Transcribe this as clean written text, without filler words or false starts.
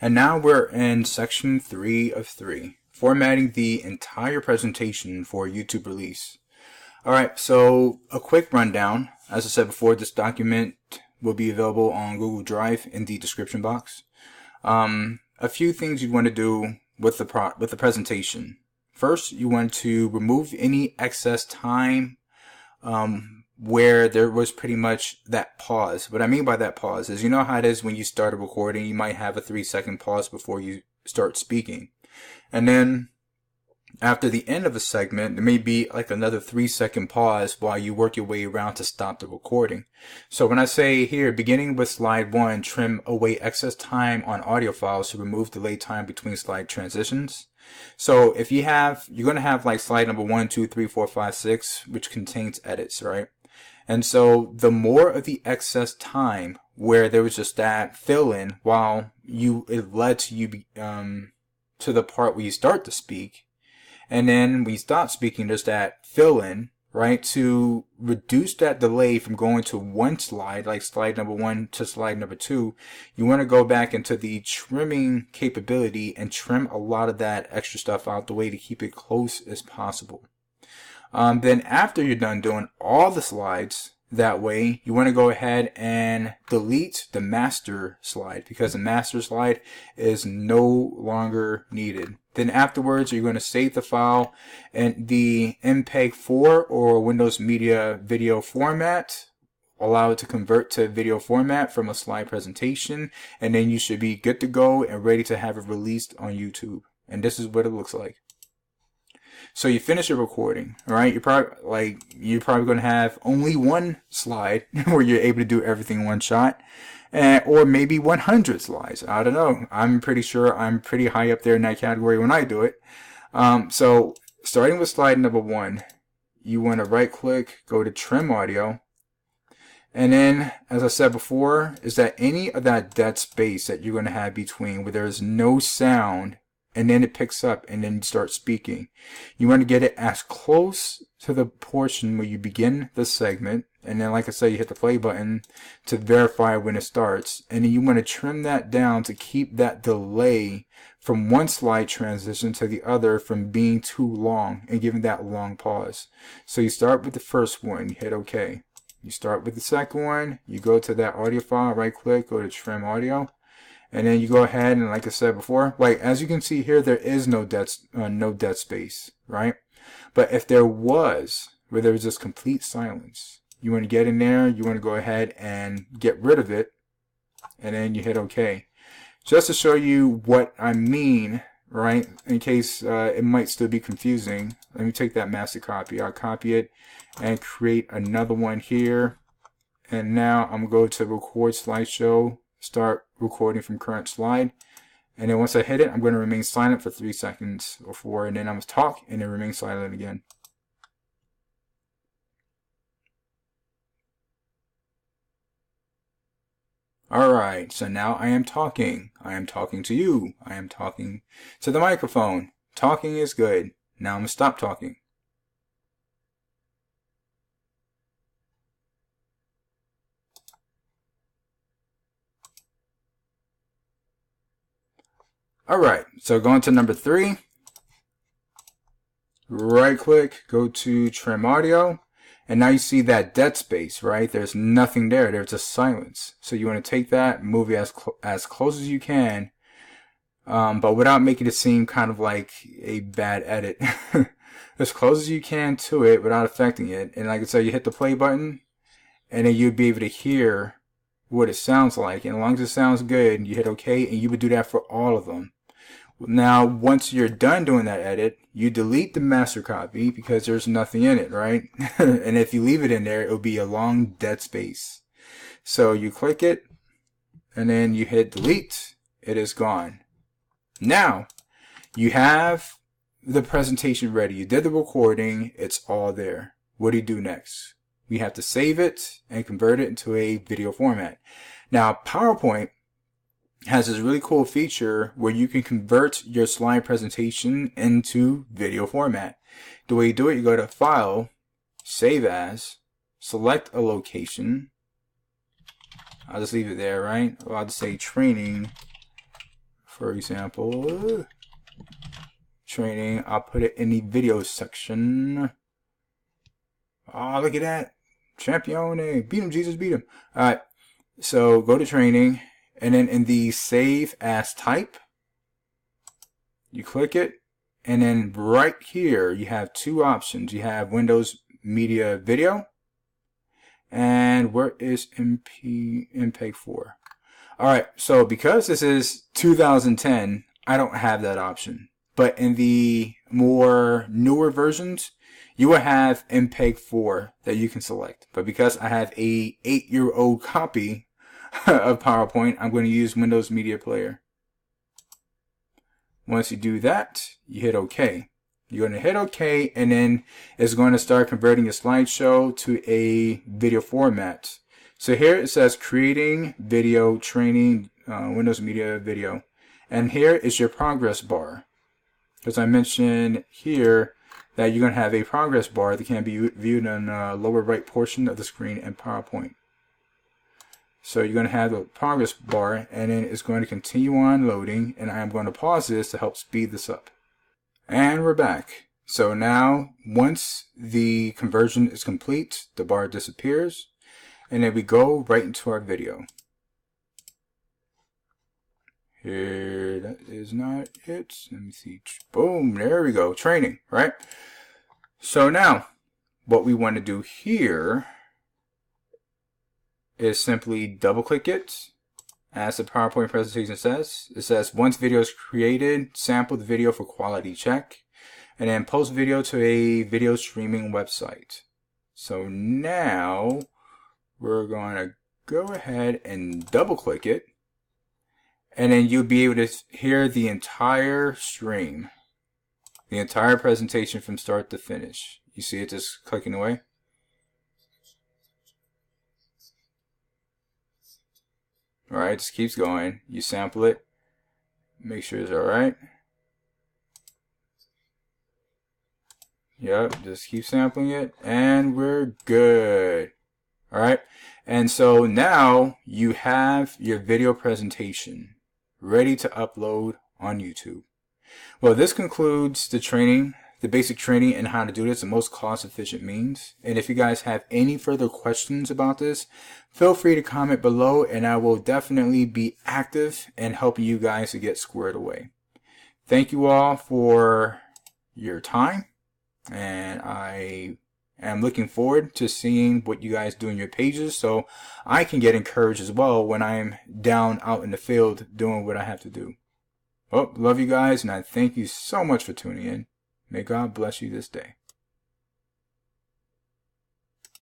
And now we're in section 3 of 3, formatting the entire presentation for YouTube release. Alright, so a quick rundown. As I said before, this document will be available on Google Drive in the description box. A few things you want to do with the presentation. First, you want to remove any excess time where there was pretty much that pause. What I mean by that pause is, you know how it is when you start a recording, you might have a 3-second pause before you start speaking. And then after the end of a segment, there may be like another 3-second pause while you work your way around to stop the recording. So when I say here, beginning with slide 1, trim away excess time on audio files to remove delay time between slide transitions. So if you're going to have like slide number 1, 2, 3, 4, 5, 6, which contains edits, right? And so the more of the excess time where there was just that fill in while it led to you to the part where you start to speak, and then when you stop speaking, there's that fill in, right? To reduce that delay from going to one slide, like slide number 1 to slide number 2, you want to go back into the trimming capability and trim a lot of that extra stuff out the way to keep it close as possible. Then after you're done doing all the slides that way, you want to go ahead and delete the master slide, because the master slide is no longer needed. Then afterwards, you're going to save the file in the MPEG-4 or Windows Media Video format. Allow it to convert to video format from a slide presentation, and then you should be good to go and ready to have it released on YouTube. And this is what it looks like. So you finish your recording, all right? You're probably going to have only one slide where you're able to do everything in one shot, or maybe 100 slides. I don't know. I'm pretty sure I'm pretty high up there in that category when I do it. So starting with slide number 1, you want to right click, go to trim audio, and then, as I said before, is that any of that dead space that you're going to have between where there's no sound and then it picks up and then you start speaking, you want to get it as close to the portion where you begin the segment, and then like I said, you hit the play button to verify when it starts, and then you want to trim that down to keep that delay from one slide transition to the other from being too long and giving that long pause. So you start with the first one, you hit OK. You start with the second one, you go to that audio file, right click, go to trim audio, and then you go ahead and, like I said before, like as you can see here, there is no dead space, right? But if there was, where there was just complete silence, you want to get in there, you want to go ahead and get rid of it, and then you hit OK. Just to show you what I mean, right, in case it might still be confusing, let me take that master copy. I'll copy it and create another one here. And now I'm going to go to record slideshow, start recording from current slide. And then once I hit it, I'm going to remain silent for 3 seconds or 4, and then I'm going to talk and then remain silent again. Alright, so now I am talking. I am talking to you. I am talking to the microphone. Talking is good. Now I'm going to stop talking. Alright, so going to number 3. Right click, go to trim audio. And now you see that dead space, right? There's nothing there. There's just silence. So you want to take that, move it as close as you can, but without making it seem kind of like a bad edit. As close as you can to it without affecting it. And like I said, you hit the play button, and then you'd be able to hear what it sounds like. And as long as it sounds good, you hit OK, and you would do that for all of them. Now, once you're done doing that edit, you delete the master copy because there's nothing in it, right? And if you leave it in there, it'll be a long dead space. So you click it, and then you hit delete. It is gone. Now, you have the presentation ready. You did the recording. It's all there. What do you do next? We have to save it and convert it into a video format. Now, PowerPoint has this really cool feature where you can convert your slide presentation into video format. The way you do it, you go to File, Save As, select a location. I'll just leave it there, right? I'll just say training for for example, training, I'll put it in the video section. Oh, look at that. Champione. Beat him, Jesus, beat him. Alright, so go to training, and then in the save as type, you click it, and then right here you have two options. You have Windows Media Video, and where is MPEG 4? Alright, so because this is 2010, I don't have that option. But in the more newer versions, you will have MPEG 4 that you can select. But because I have a 8-year-old copy of PowerPoint, I'm going to use Windows Media Player. Once you do that, you hit OK. You're going to hit OK, and then it's going to start converting your slideshow to a video format. So here it says creating video training, Windows Media Video. And here is your progress bar. As I mentioned here, that you're going to have a progress bar that can be viewed in the lower right portion of the screen in PowerPoint. So you're going to have the progress bar, and then it's going to continue on loading, and I'm going to pause this to help speed this up. And we're back. So now, once the conversion is complete, the bar disappears, and then we go right into our video. Here, that is not it. Let me see. Boom, there we go. Training, right? So now, what we want to do here is simply double click it. As the PowerPoint presentation says, it says once video is created, sample the video for quality check, and then post video to a video streaming website. So now we're going to go ahead and double click it, and then you'll be able to hear the entire stream, the entire presentation from start to finish. You see it just clicking away? Alright, just keeps going. You sample it, make sure it's alright. Yep, just keep sampling it, and we're good. Alright, and so now you have your video presentation ready to upload on YouTube. Well, this concludes the training, the basic training and how to do this the most cost-efficient means. And if you guys have any further questions about this, feel free to comment below, and I will definitely be active in helping you guys to get squared away. Thank you all for your time, and I am looking forward to seeing what you guys do in your pages so I can get encouraged as well when I'm down out in the field doing what I have to do. Well, love you guys, and I thank you so much for tuning in. May God bless you this day.